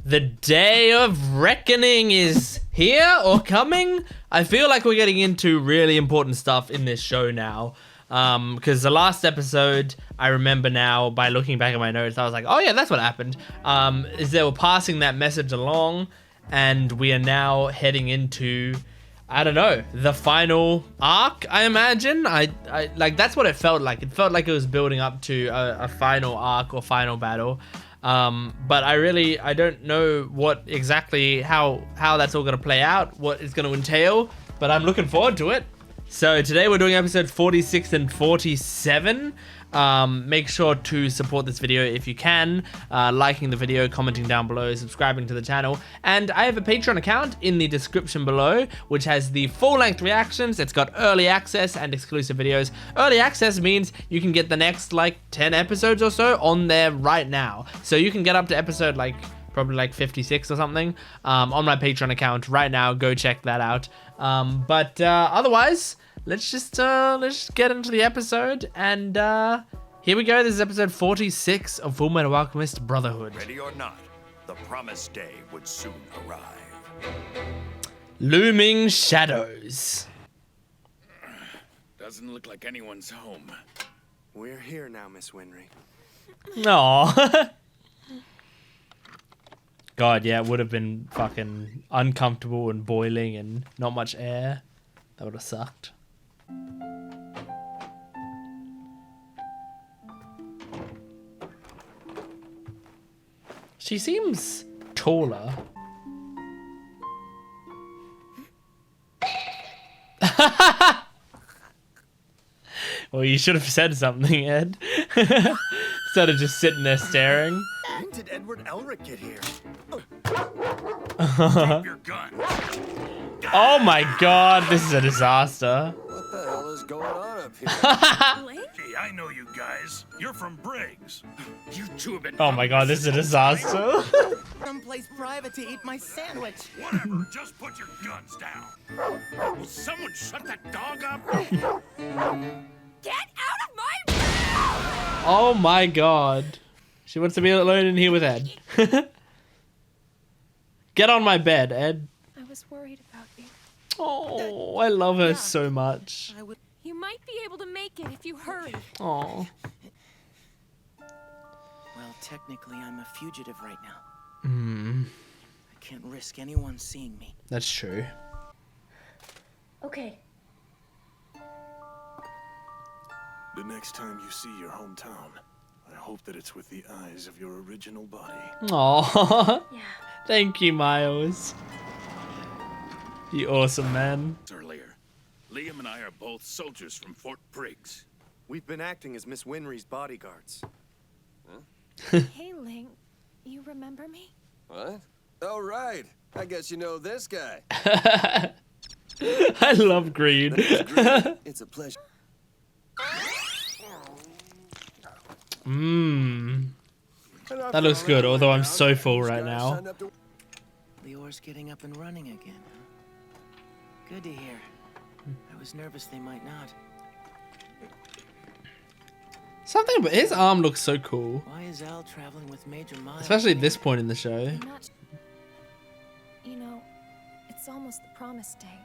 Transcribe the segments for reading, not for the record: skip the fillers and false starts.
The day of reckoning is here or coming. I feel like we're getting into really important stuff in this show now. Because the last episode, I remember now by looking back at my notes, I was like, oh yeah, that's what happened. Is they were passing that message along, and we are now heading into, I don't know, the final arc, I imagine. I like, that's what it felt like. It felt like it was building up to a final arc or final battle. But I don't know what exactly, how that's all going to play out, what it's going to entail, but I'm looking forward to it. So today we're doing episode 46 and 47. Make sure to support this video if you can, liking the video, commenting down below, subscribing to the channel, and I have a Patreon account in the description below, which has the full-length reactions. It's got early access and exclusive videos. Early access means you can get the next like 10 episodes or so on there right now, so you can get up to episode like probably like 56 or something on my Patreon account right now. Go check that out. But otherwise, let's just get into the episode, and here we go. This is episode 46 of Fullmetal Alchemist Brotherhood. Ready or not, the promised day would soon arrive. Looming shadows. Doesn't look like anyone's home. We're here now, Miss Winry. Aww. God, yeah, it would have been fucking uncomfortable and boiling and not much air. That would have sucked. She seems taller. Well, you should have said something, Ed. Instead of just sitting there staring. When did Edward Elric get here? Drop your gun. Oh my god, this is a disaster. What the hell is going on up here? Hey, I know you guys. You're from Briggs. You two have been. Oh my god, this is a disaster. Someplace private to eat my sandwich. Whatever. Just put your guns down. Will someone shut that dog up? Get out of my room! Oh my god. She wants to be alone in here with Ed. Get on my bed, Ed. I was worried about you. Oh, I love her so much. You might be able to make it if you hurry. Oh. Well, technically, I'm a fugitive right now. I can't risk anyone seeing me. That's true. Okay. The next time you see your hometown, I hope that it's with the eyes of your original body. Aw. Yeah. Thank you, Miles. You awesome man. Earlier, Liam and I are both soldiers from Fort Briggs. We've been acting as Miss Winry's bodyguards. Hey, Ling. You remember me? What? Oh, right. I guess you know this guy. I love green. It's a pleasure. That looks good, although I'm so full right now. Lior's getting up and running again. Good to hear. I was nervous they might not. Something about his arm looks so cool. Why is Al traveling with Major Miles? Especially at this point in the show. I'm not... You know, it's almost the promised day.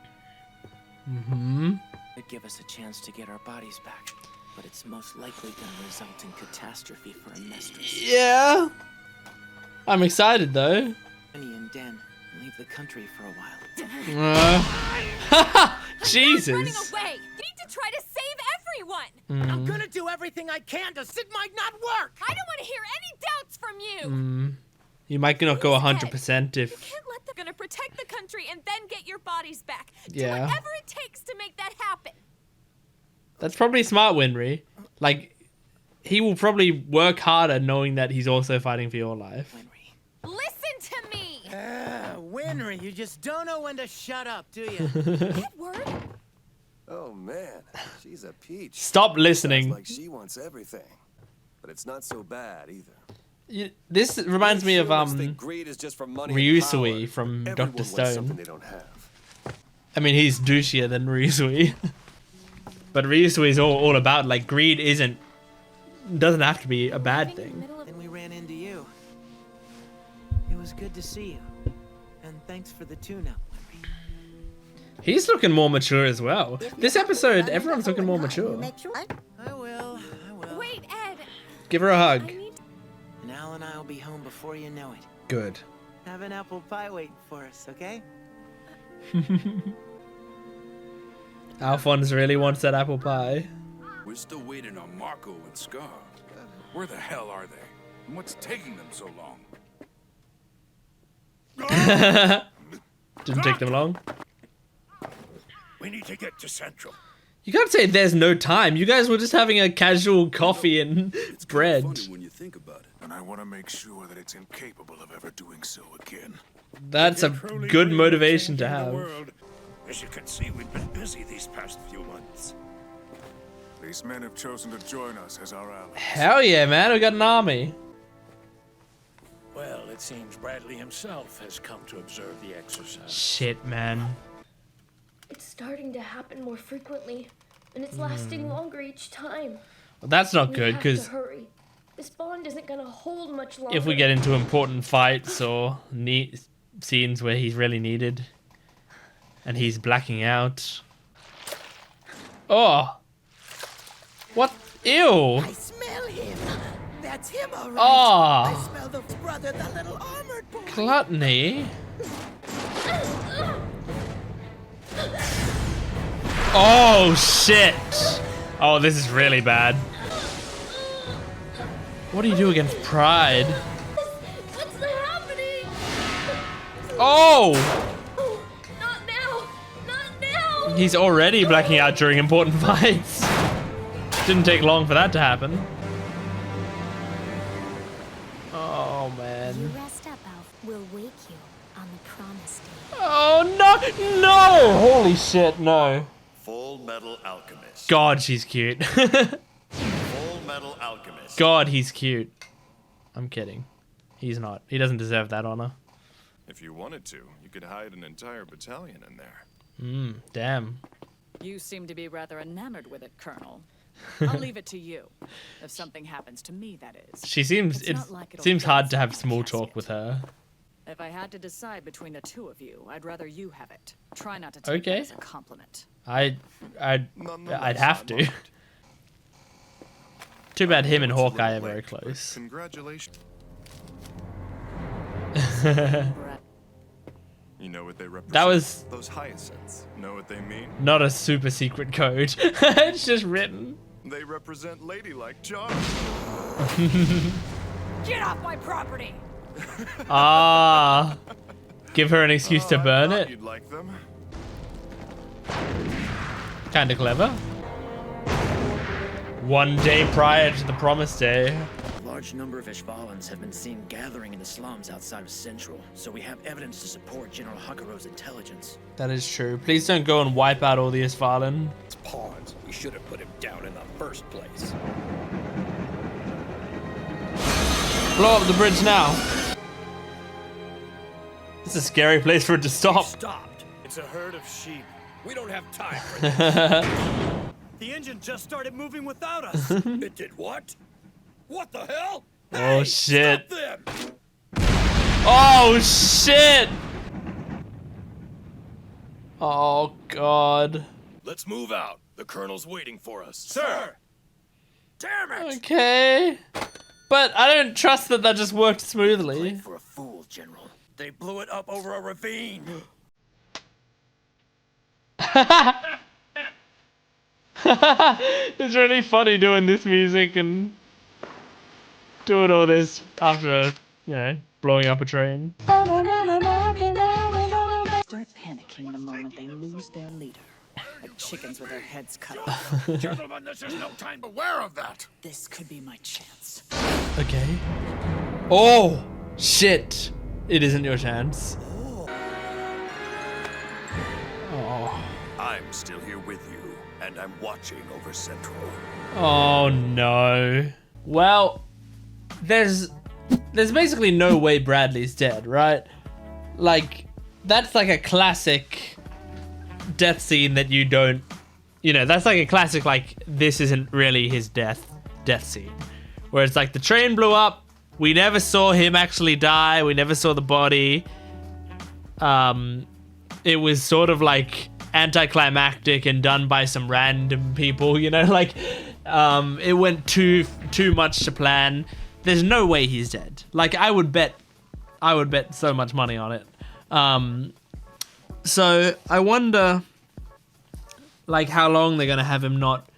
It'd give us a chance to get our bodies back, but it's most likely going to result in catastrophe for a mistress. Yeah. I'm excited though. Annie and Den leave the country for a while. Jesus. Running away! You need to try to save everyone! I'm gonna do everything I can to Sid might not work! I don't want to hear any doubts from you! You might not go 100% You if... can't let them gonna protect the country and then get your bodies back. Yeah. Do whatever it takes to make that happen. That's probably smart, Winry. Like, he will probably work harder knowing that he's also fighting for your life. Winry. Listen to me! Winry, you just don't know when to shut up, do you? Edward? Oh, man. She's a peach. Stop Sounds listening. like she wants everything. But it's not so bad, either. This reminds me of Humans think greed is just for money and Ryusui power. from Everyone Dr. wants Stone. something they don't have. I mean, he's douchier than Ryusui. But Ryusui is all about, like, greed doesn't have to be a bad thing. Then we ran into you. It was Good to see you. And thanks for the tune-up. He's looking more mature as well. This episode, everyone's looking more mature. I will. Wait, Ed. Give her a hug. And Al and I will be home before you know it. Good. Have an apple pie waiting for us, okay? Alphonse really wants that apple pie. We're still waiting on Marco and Scar. Where the hell are they? And what's taking them so long? Didn't take them long. We need to get to Central. You can't say there's no time. You guys were just having a casual coffee and It's bread. funny when you think about it. And I want to make sure that it's incapable of ever doing so again. That's a good motivation to have. As you can see, we've been busy these past few months. These men have chosen to join us as our allies. Hell yeah, man. We got an army. Well, it seems Bradley himself has come to observe the exercise. Shit, man. It's starting to happen more frequently, and it's lasting longer each time. Well, that's not We good, have to because hurry. This bond isn't gonna hold much longer. if we get into important fights or scenes where he's really needed, and he's blacking out. Oh! What? Ew! I smell him. That's him, all right. Oh! I smell the brother, the little armored boy. Gluttony? Oh, shit! Oh, this is really bad. What do you do against pride? What's happening? Oh! Oh, not now! Not now! He's already blacking out during important fights. Didn't take long for that to happen. Oh, man. Rest up, Alf. We'll wake you on the promised day. Oh, no! No! Holy shit, no. Fullmetal Alchemist. God, she's cute. Fullmetal Alchemist. God, he's cute. I'm kidding. He's not. He doesn't deserve that honor. If you wanted to, you could hide an entire battalion in there. Damn. You seem to be rather enamored with it, Colonel. I'll leave it to you. If something happens to me, that is. She seems. It's It not like it'll seems hard to dance have on small my talk casket. with her. If I had to decide between the two of you, I'd rather you have it. Try not to take Okay. that as a compliment. I'd Nonetheless, have I'm to. honored. Too bad him and It's a little Hawkeye are very late, but close. Congratulations. Brad, You know what they represent? That was Those hyacinths. Know what they mean? not a super secret code. It's just written. They represent ladylike charm. get off my property! Ah. Give her an excuse to I burn thought it. You'd like them. Kinda clever. One day prior to the promised day. A large number of Ishvalans have been seen gathering in the slums outside of Central, so we have evidence to support General Hakaro's intelligence. That is true. Please don't go and wipe out all the Isfalan. It's pawns. We should have put him down in the first place. Blow up the bridge now. It's a scary place for it to stop. Stopped. It's a herd of sheep. We don't have time for this. The engine just started moving without us. It did what? What the hell? Oh shit. Stop them! Oh shit. Oh god. Let's move out. The colonel's waiting for us. Sir! Damn it! Okay. But I don't trust that that just worked smoothly. For a fool, General. They blew it up over a ravine. It's really funny doing this music and doing all this after, you know, blowing up a train. Start panicking the moment they lose their leader. Like chickens with their heads cut off. Gentlemen, this is no time. Aware of that. This could be my chance. Okay. Oh, shit. It isn't your chance. Oh. I'm still here with you, and I'm watching over Central. Oh no. Well, there's basically no way Bradley's dead, right? Like, that's like a classic death scene that you don't, you know, that's like a classic, like, this isn't really his death scene. Where it's like the train blew up, we never saw him actually die. We never saw the body. It was sort of like anticlimactic and done by some random people, you know, like it went too much to plan. There's no way he's dead. Like I would bet so much money on it. So I wonder like how long they're gonna have him not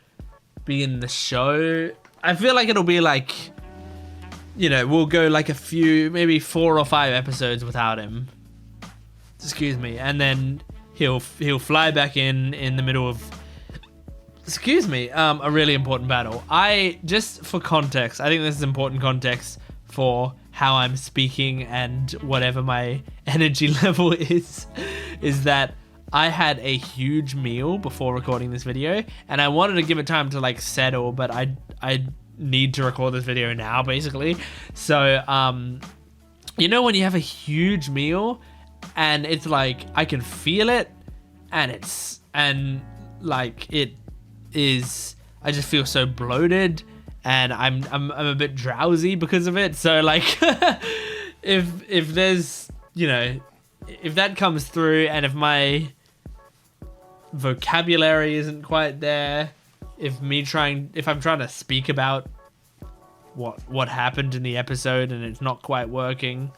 be in the show. I feel like it'll be like, you know, we'll go like a few, maybe 4 or 5 episodes without him. Excuse me, and then he'll fly back in the middle of, excuse me, a really important battle. Just for context, I think this is important context for how I'm speaking and whatever my energy level is that I had a huge meal before recording this video, and I wanted to give it time to like settle, but I need to record this video now, basically. So, you know when you have a huge meal, and it's like I can feel it, and it is. I just feel so bloated, and I'm a bit drowsy because of it. So like, if there's, you know, if that comes through, and if my vocabulary isn't quite there, if I'm trying to speak about what happened in the episode and it's not quite working,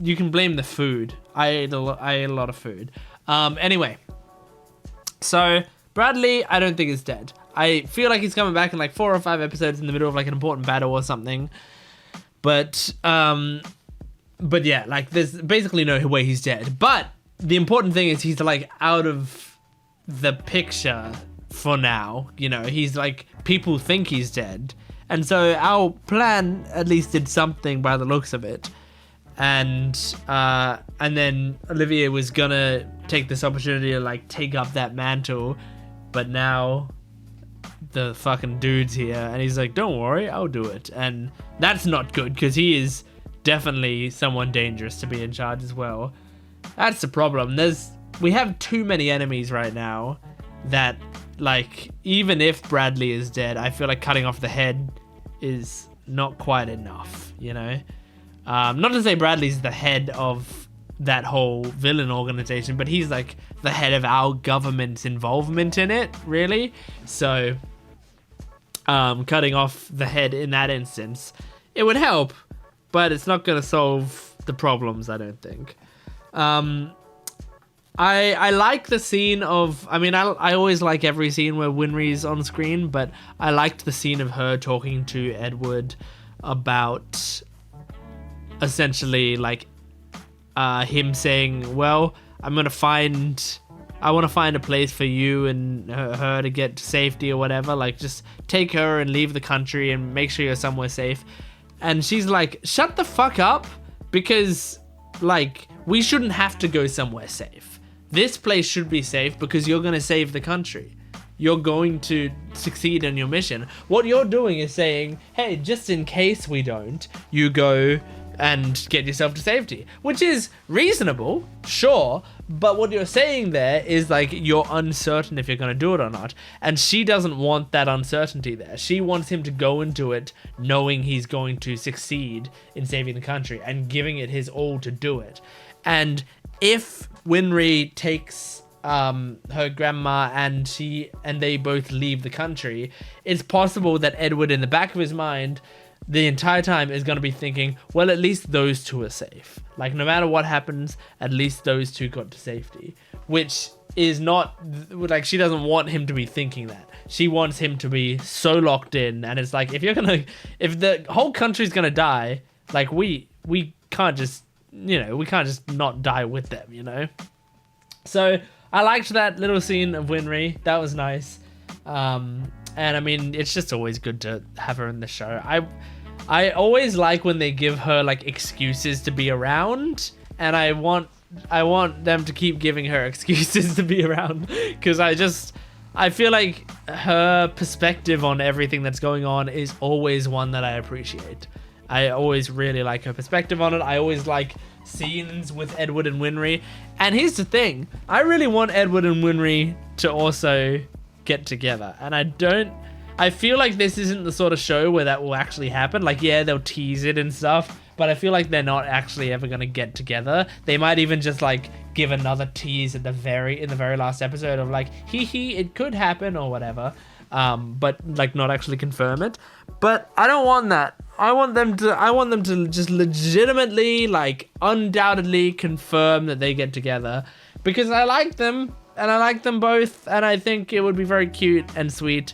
you can blame the food. I ate a lot of food. Anyway, so Bradley, I don't think is dead. I feel like he's coming back in like 4 or 5 episodes in the middle of like an important battle or something. But yeah, like there's basically no way he's dead. But the important thing is he's like out of the picture for now. You know, he's like, people think he's dead. And so our plan at least did something by the looks of it. And then Olivier was gonna take this opportunity to like take up that mantle, but now the fucking dude's here, and he's like, don't worry, I'll do it. And that's not good, because he is definitely someone dangerous to be in charge as well. That's the problem. We have too many enemies right now that, like, even if Bradley is dead, I feel like cutting off the head is not quite enough, you know? Not to say Bradley's the head of that whole villain organization, but he's like the head of our government's involvement in it, really. So cutting off the head in that instance, it would help, but it's not going to solve the problems, I don't think. I like the scene of, I mean, I always like every scene where Winry's on screen, but I liked the scene of her talking to Edward about essentially like him saying, well, I want to find a place for you and her to get to safety or whatever, like just take her and leave the country and make sure you're somewhere safe. And she's like, shut the fuck up, because like we shouldn't have to go somewhere safe. This place should be safe because you're going to save the country. You're going to succeed in your mission. What you're doing is saying, hey, just in case we don't, you go and get yourself to safety, which is reasonable, sure, but what you're saying there is like you're uncertain if you're going to do it or not, and she doesn't want that uncertainty there. She wants him to go into it knowing he's going to succeed in saving the country and giving it his all to do it. And if Winry takes her grandma and they both leave the country, it's possible that Edward, in the back of his mind, the entire time is going to be thinking, well, at least those two are safe. Like, no matter what happens, at least those two got to safety. Which is not, like, she doesn't want him to be thinking that. She wants him to be so locked in, and it's like, if the whole country's going to die, like, we can't just, you know, we can't just not die with them, you know? So, I liked that little scene of Winry. That was nice. And, I mean, it's just always good to have her in the show. I always like when they give her like excuses to be around, and I want them to keep giving her excuses to be around, because I feel like her perspective on everything that's going on is always one that I appreciate. I always really like her perspective on it. I always like scenes with Edward and Winry. And here's the thing, I really want Edward and Winry to also get together, and I don't I feel like this isn't the sort of show where that will actually happen. Like, yeah, they'll tease it and stuff, but I feel like they're not actually ever gonna get together. They might even just like give another tease at the very last episode of like, hee, it could happen or whatever. But like not actually confirm it. But I don't want that. I want them to just legitimately, like, undoubtedly confirm that they get together, because I like them and I like them both, and I think it would be very cute and sweet,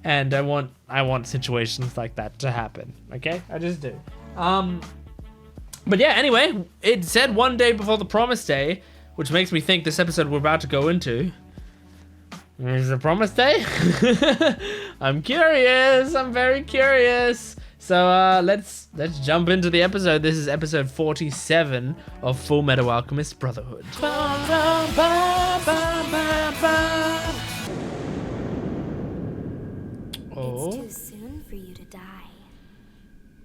and I want situations like that to happen. Okay, I just do. But yeah, anyway, it said one day before the promise day, which makes me think this episode we're about to go into is the promise day. I'm curious. I'm very curious. So let's jump into the episode. This is episode 47 of Fullmetal Alchemist Brotherhood. It's too soon for you to die.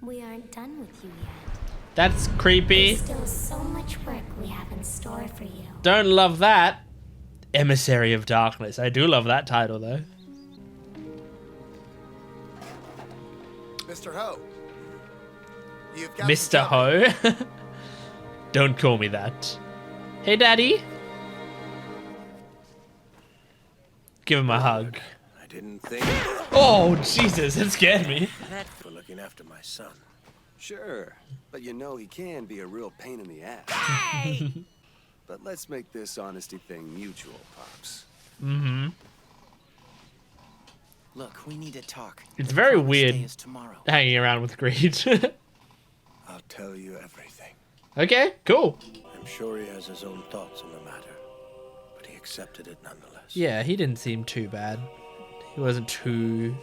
We aren't done with you yet. That's creepy. There's still so much work we have in store for you. Don't love that. Emissary of Darkness. I do love that title though. Mr. Ho. You've got Mr. Ho? Don't call me that. Hey, Daddy. Give him a hug. I didn't think. Oh, Jesus, that scared me. For looking after my son. Sure, but you know he can be a real pain in the ass. Hey! But let's make this honesty thing mutual, Pops. Mm-hmm. Look, we need to talk. It's The very promise weird day is tomorrow. hanging around with Greed. I'll tell you everything. Okay, cool. I'm sure he has his own thoughts on the matter, but he accepted it nonetheless. Yeah, he didn't seem too bad. He wasn't too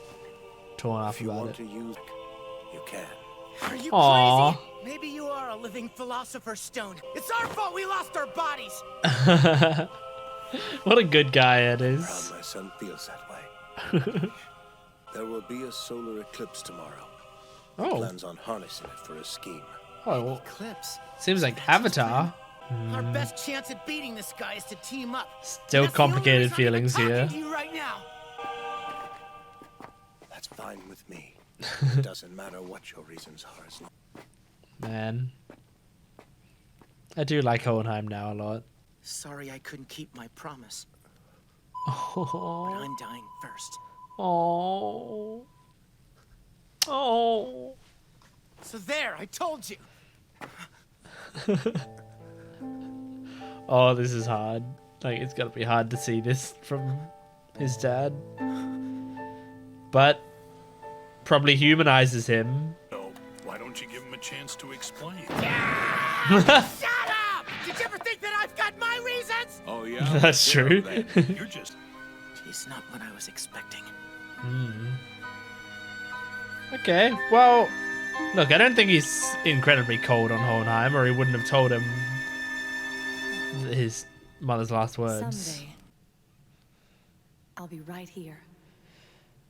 torn up If you about want it. to use, you can. Are you Aww. crazy? Maybe you are a living philosopher's stone. It's our fault we lost our bodies. What a good guy Ed Proud is. my son feels that way. There will be a solar eclipse tomorrow. He Oh. plans on harnessing it for his scheme. Oh, well, Eclipse. seems like Avatar. Our best chance at beating this guy is to team up. Still That's the only complicated reason I'm even feelings here. talking to you right now. That's fine with me. It doesn't matter what your reasons are as long. Man. I do like Hohenheim now a lot. Sorry I couldn't keep my promise, Oh. but I'm dying first. Oh. Oh. So there, I told you. Oh, this is hard. Like, it's gotta be hard to see this from his dad. But probably humanizes him. No, why don't you give him a chance to explain? Shut up! Did you ever think that I've got my reasons? Oh yeah, That's true. You're just It's not what I was expecting. Okay, well, look, I don't think he's incredibly cold on Hohenheim, or he wouldn't have told him his mother's last words. Someday, I'll be right here.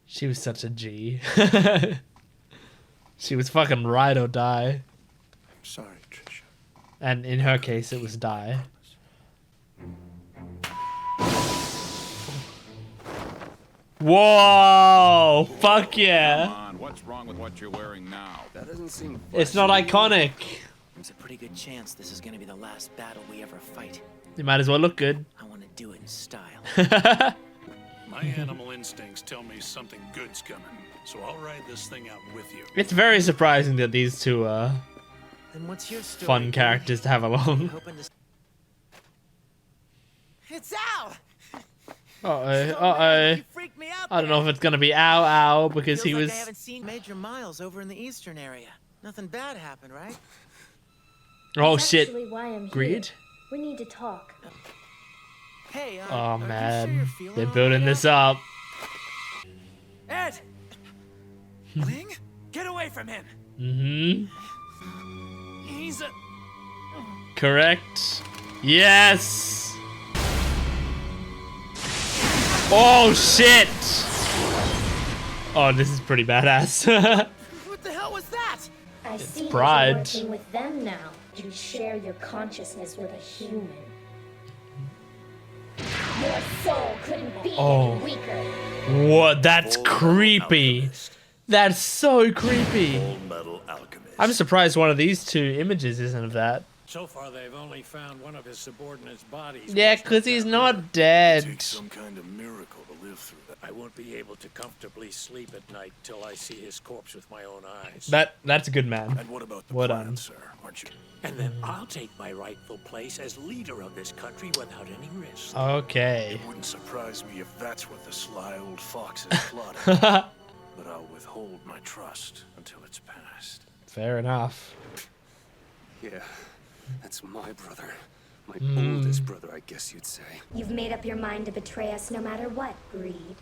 She was such a G. She was fucking ride or die. I'm sorry, Trisha. And in her case, it was die. Whoa! Fuck yeah! Come on, what's wrong with what you're wearing now? That doesn't seem It's not iconic. There's a pretty good chance this is gonna be the last battle we ever fight. It might as well look good. I want to do it in style. My animal instincts tell me something good's coming, so I'll ride this thing out with you. It's very surprising that these two are Then what's your story? fun characters to have along. Hoping to... It's Al! Uh-oh. You freaked me out I don't know if there. it's gonna be Ow Ow because Feels he like was... I haven't seen Major Miles over in the eastern area. Nothing bad happened, right? Oh That's shit. actually why I'm here. Greed? We need to talk. Hey, Oh are you sure man. you're feeling They're all building right this now? up. Ed! Ling? Get away from him! Mm-hmm. He's a... Correct. Yes! Oh shit! Oh, this is pretty badass. What the hell was that? I see pride. you're working with them now. You share your consciousness with a human. Your soul couldn't be Oh. any weaker. What? That's creepy. That's so creepy. Fullmetal Alchemist. I'm surprised one of these two images isn't of that. So far, they've only found one of his subordinates' bodies. Yeah, because he's not dead. Takes some kind of miracle to live through that. I won't be able to comfortably sleep at night till I see his corpse with my own eyes. That's a good man. And what about the Well plan, done. sir? Aren't you? And then I'll take my rightful place as leader of this country without any risk. Okay. It wouldn't surprise me if that's what the sly old fox is plotting. But I'll withhold my trust until it's past. Fair enough. Yeah, that's my brother. My oldest brother, I guess you'd say. You've made up your mind to betray us no matter what, Greed.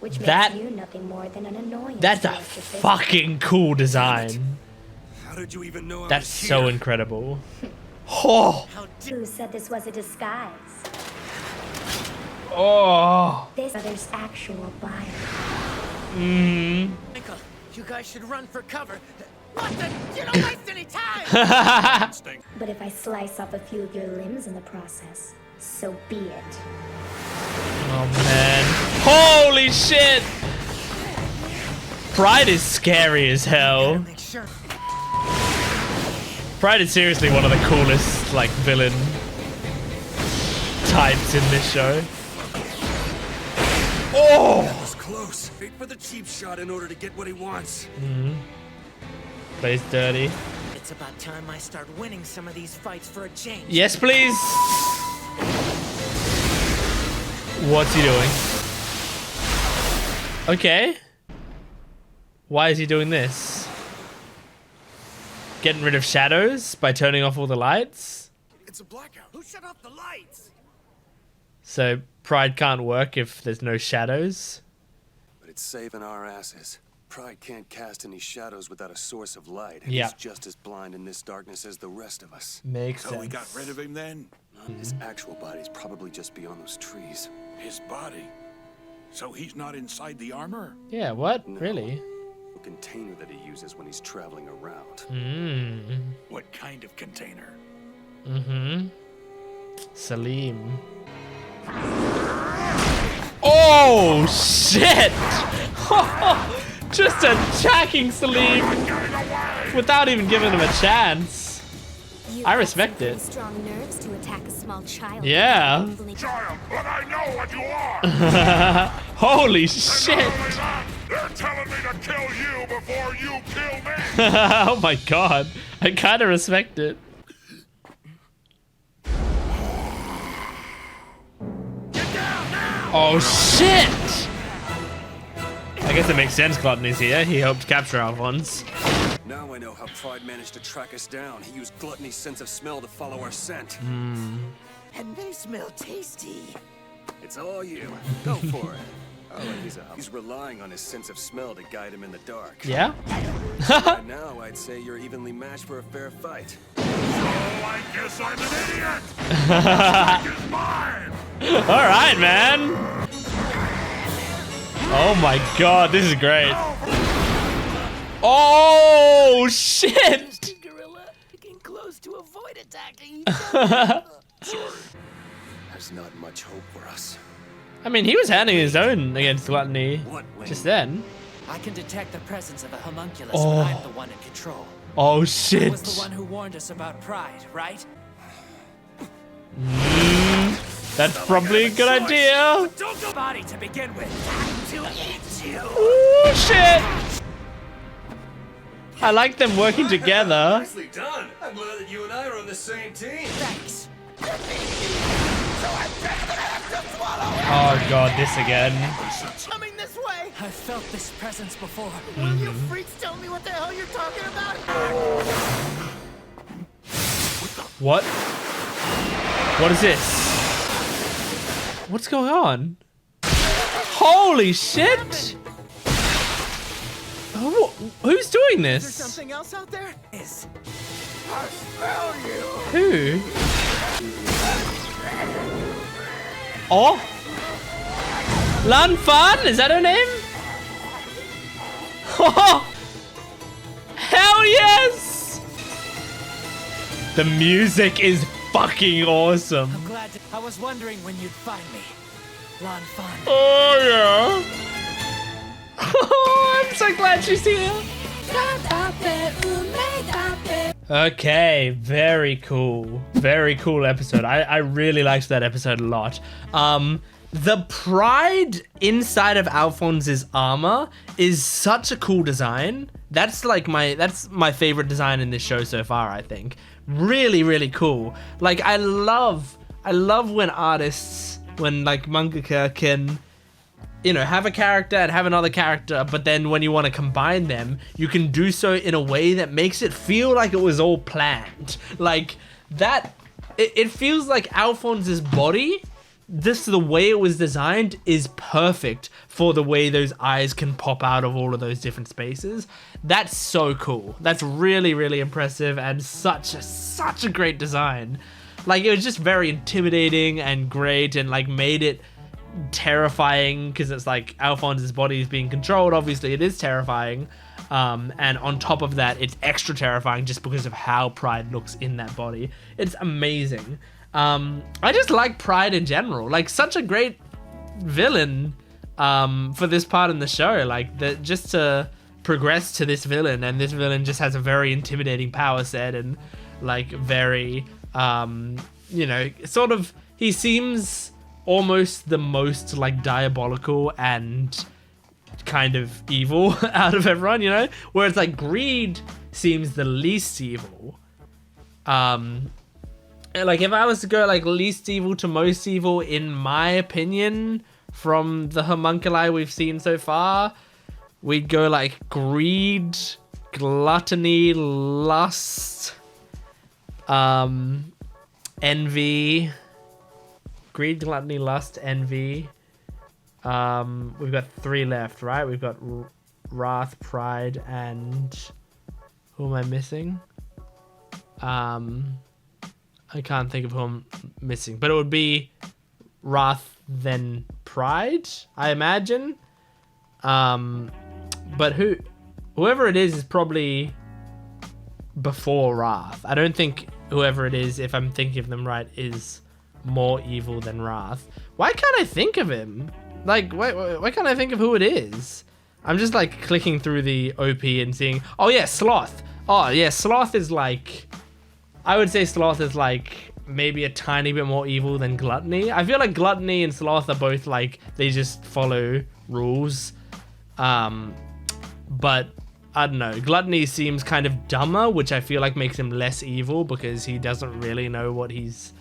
Which makes That- you nothing more than an annoyance. That's to a us to face. fucking cool design. How did you even know I That's was so here? incredible. Oh. Who said this was a disguise? Oh. This other's actual body. Michael, you guys should run for cover. What the? You don't waste any time! But if I slice off a few of your limbs in the process, so be it. Oh man. Holy shit. Pride is scary as hell. Make sure. Pride is seriously one of the coolest, like, villain types in this show. Oh! That was close. Wait for the cheap shot in order to get what he wants. Plays dirty. It's about time I start winning some of these fights for a change. Yes, please. What's he doing? Okay. Why is he doing this? Getting rid of shadows by turning off all the lights? It's a blackout. Who shut off the lights? So Pride can't work if there's no shadows? But it's saving our asses. Pride can't cast any shadows without a source of light. Yeah. He's just as blind in this darkness as the rest of us. Makes So sense. we got rid of him then? His actual body's probably just beyond those trees. His body? So he's not inside the armor? Yeah, what? No. Really? A container that he uses when he's traveling around. What kind of container? Selim. Oh, shit! Just attacking Selim without even giving him a chance. I respect it. Strong nerves to attack a small child. Yeah. Child, but I know what you are! Holy shit! They're telling me to kill you before you kill me! Oh my god. I kind of respect it. Oh shit! I guess it makes sense Gluttony's here. He helped capture Alphonse. Now I know how Pride managed to track us down. He used Gluttony's sense of smell to follow our scent. And they smell tasty. It's all you. Go for it. Oh, he's relying on his sense of smell to guide him in the dark. Yeah? Right now, I'd say you're evenly matched for a fair fight. Oh, I guess I'm an idiot! The is mine! Alright, man. Oh my god, this is great. Oh shit! Gorilla, getting close to avoid attacking. There's not much hope for us. I mean, he was handling his own against Gluttony just then. I can detect the presence of a homunculus Oh. when I'm the one in control. Oh I shit. was the one who warned us about Pride, right? That's probably a good idea. Don't go body to begin with. To eat you. Ooh, shit. I like them working together. Nicely done. I'm glad that you and I are on the same team. Thanks. Oh god, this again. Coming this way! I've felt this presence before. Will you freaks tell me what the hell you're talking about? What? What is this? What's going on? Holy shit! Who's doing Is there this? something else out there? Is I smell you! Who? Oh? Lan Fan? Is that her name? Oh! Hell yes! The music is fucking awesome. I'm glad I was wondering when you'd find me. Lot of fun. Oh yeah. Oh, I'm so glad she's here. Okay, very cool. Very cool episode. I really liked that episode a lot. The pride inside of Alphonse's armor is such a cool design. That's my favorite design in this show so far, I think. Really, really cool. Like, I love when artists, when like mangaka can, you know, have a character and have another character, but then when you want to combine them, you can do so in a way that makes it feel like it was all planned. Like that, it feels like Alphonse's body, the way it was designed is perfect for the way those eyes can pop out of all of those different spaces. That's so cool. That's really, really impressive and such a great design. Like, it was just very intimidating and great and like made it terrifying because it's like Alphonse's body is being controlled. Obviously it is terrifying, and on top of that it's extra terrifying just because of how Pride looks in that body. It's amazing. I just like Pride in general, like such a great villain for this part in the show. Like, that just to progress to this villain, and this villain just has a very intimidating power set and like very you know, sort of, he seems almost the most like diabolical and kind of evil out of everyone, you know, whereas like Greed seems the least evil. Like, if I was to go like least evil to most evil, in my opinion, from the homunculi we've seen so far, we'd go like Greed, Gluttony, Lust, Envy. Greed, Gluttony, Lust, Envy. We've got 3 left, right? We've got Wrath, Pride, and who am I missing? I can't think of who I'm missing, but it would be Wrath, then Pride, I imagine. But whoever it is probably before Wrath. I don't think whoever it is, if I'm thinking of them right, is more evil than Wrath. Why can't I think of him? Like, why can't I think of who it is? I'm just like clicking through the OP and seeing, oh yeah, Sloth. Oh yeah, Sloth is like, I would say Sloth is like maybe a tiny bit more evil than Gluttony. I feel like Gluttony and Sloth are both like, they just follow rules. But I don't know, Gluttony seems kind of dumber, which I feel like makes him less evil because he doesn't really know what he's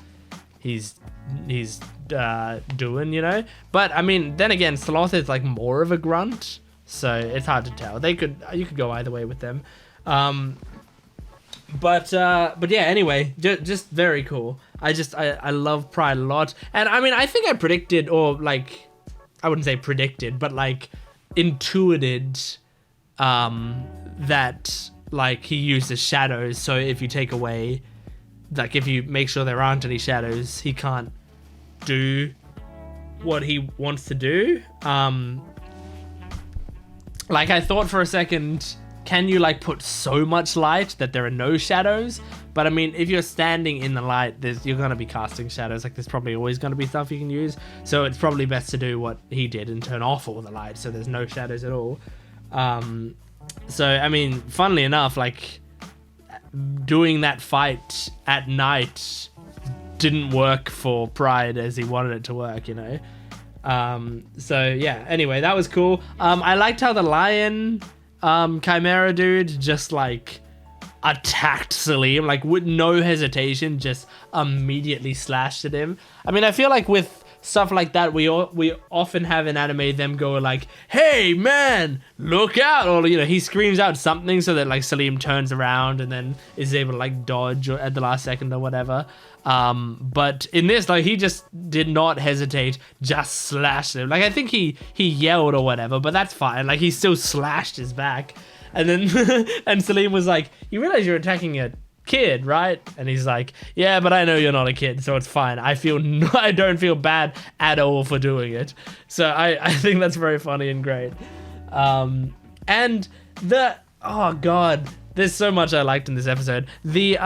doing, you know. But I mean, then again, Sloth is like more of a grunt, so it's hard to tell. You could go either way with them. But yeah, anyway, just very cool. I love Pride a lot, and I mean, I think I predicted, or like, I wouldn't say predicted, but like intuited that like he uses shadows. So if you take away, like, if you make sure there aren't any shadows, he can't do what he wants to do. Like, I thought for a second, can you like put so much light that there are no shadows? But I mean, if you're standing in the light, you're gonna be casting shadows. Like, there's probably always gonna be stuff you can use. So it's probably best to do what he did and turn off all the light, so there's no shadows at all. So I mean, funnily enough, like, doing that fight at night didn't work for Pride as he wanted it to work, you know. So yeah, anyway, that was cool. I liked how the lion chimera dude just like attacked Selim, like with no hesitation, just immediately slashed at him. I mean, I feel like with stuff like that, we often have in anime them go like, hey man, look out, or, you know, he screams out something so that like Selim turns around and then is able to like dodge at the last second or whatever. But in this, like, he just did not hesitate, just slashed him. Like, I think he yelled or whatever, but that's fine. Like, he still slashed his back. And then and Selim was like, you realize you're attacking a kid, right? And he's like, yeah, but I know you're not a kid, so it's fine. I don't feel bad at all for doing it. So I think that's very funny and great. And oh god, there's so much I liked in this episode. The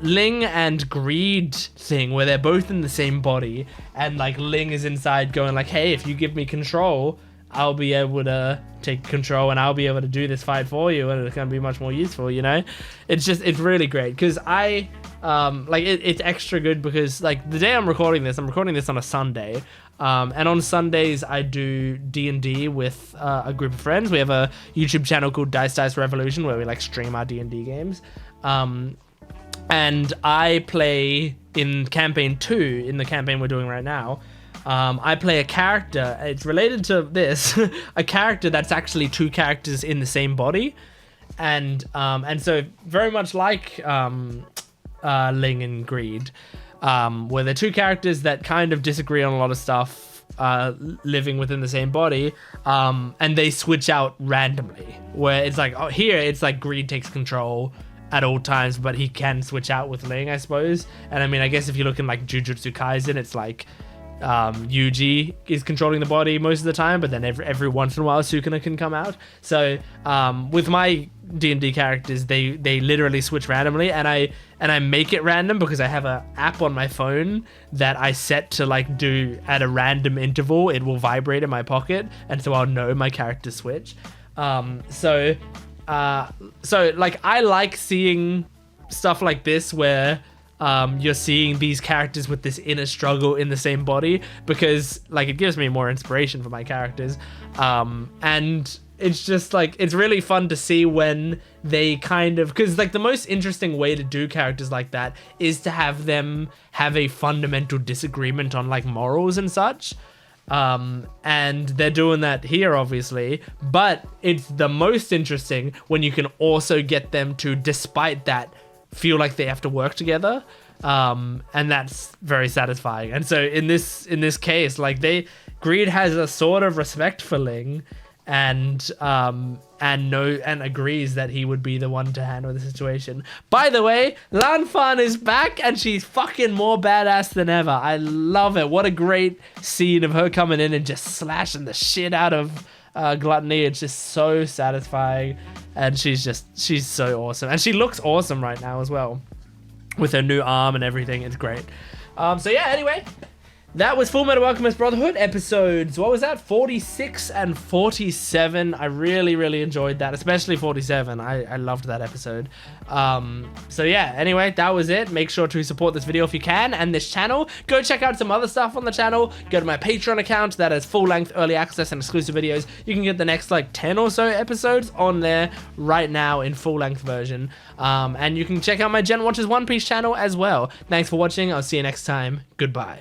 Ling and Greed thing where they're both in the same body and like Ling is inside going like, hey, if you give me control, I'll be able to take control and I'll be able to do this fight for you and it's going to be much more useful, you know? It's really great because it's extra good because like the day I'm recording this on a Sunday. And on Sundays I do D&D with a group of friends. We have a YouTube channel called Dice Revolution where we like stream our D&D games. And I play in campaign 2, in the campaign we're doing right now. I play a character, it's related to this, a character that's actually 2 characters in the same body. And so very much like Ling and Greed, where they're 2 characters that kind of disagree on a lot of stuff, living within the same body, and they switch out randomly, where it's like, here it's like Greed takes control at all times, but he can switch out with Ling, I suppose. And I mean, I guess if you look in like Jujutsu Kaisen, it's like Yuji is controlling the body most of the time, but then every once in a while Sukuna can come out. So with my D&D characters, they literally switch randomly, and I make it random because I have an app on my phone that I set to like do at a random interval. It will vibrate in my pocket, and so I'll know my character switch. So like I like seeing stuff like this where you're seeing these characters with this inner struggle in the same body, because like it gives me more inspiration for my characters, and it's just like it's really fun to see when they kind of, because like the most interesting way to do characters like that is to have them have a fundamental disagreement on like morals and such, and they're doing that here obviously, but it's the most interesting when you can also get them to, despite that, feel like they have to work together, and that's very satisfying. And so in this case, like Greed has a sort of respect for Ling, and agrees that he would be the one to handle the situation. By the way, Lan Fan is back and she's fucking more badass than ever. I love it. What a great scene of her coming in and just slashing the shit out of Gluttony. It's just so satisfying, and she's so awesome, and she looks awesome right now as well with her new arm and everything. It's great. So yeah, anyway, that was Fullmetal Alchemist Brotherhood episodes, what was that, 46 and 47. I really enjoyed that, especially 47. I loved that episode. So yeah, anyway, that was it. Make sure to support this video if you can, and this channel. Go check out some other stuff on the channel. Go to my Patreon account that has full-length early access and exclusive videos. You can get the next like 10 or so episodes on there right now in full-length version. And you can check out my Gen Watchers One Piece channel as well. Thanks for watching. I'll see you next time. Goodbye.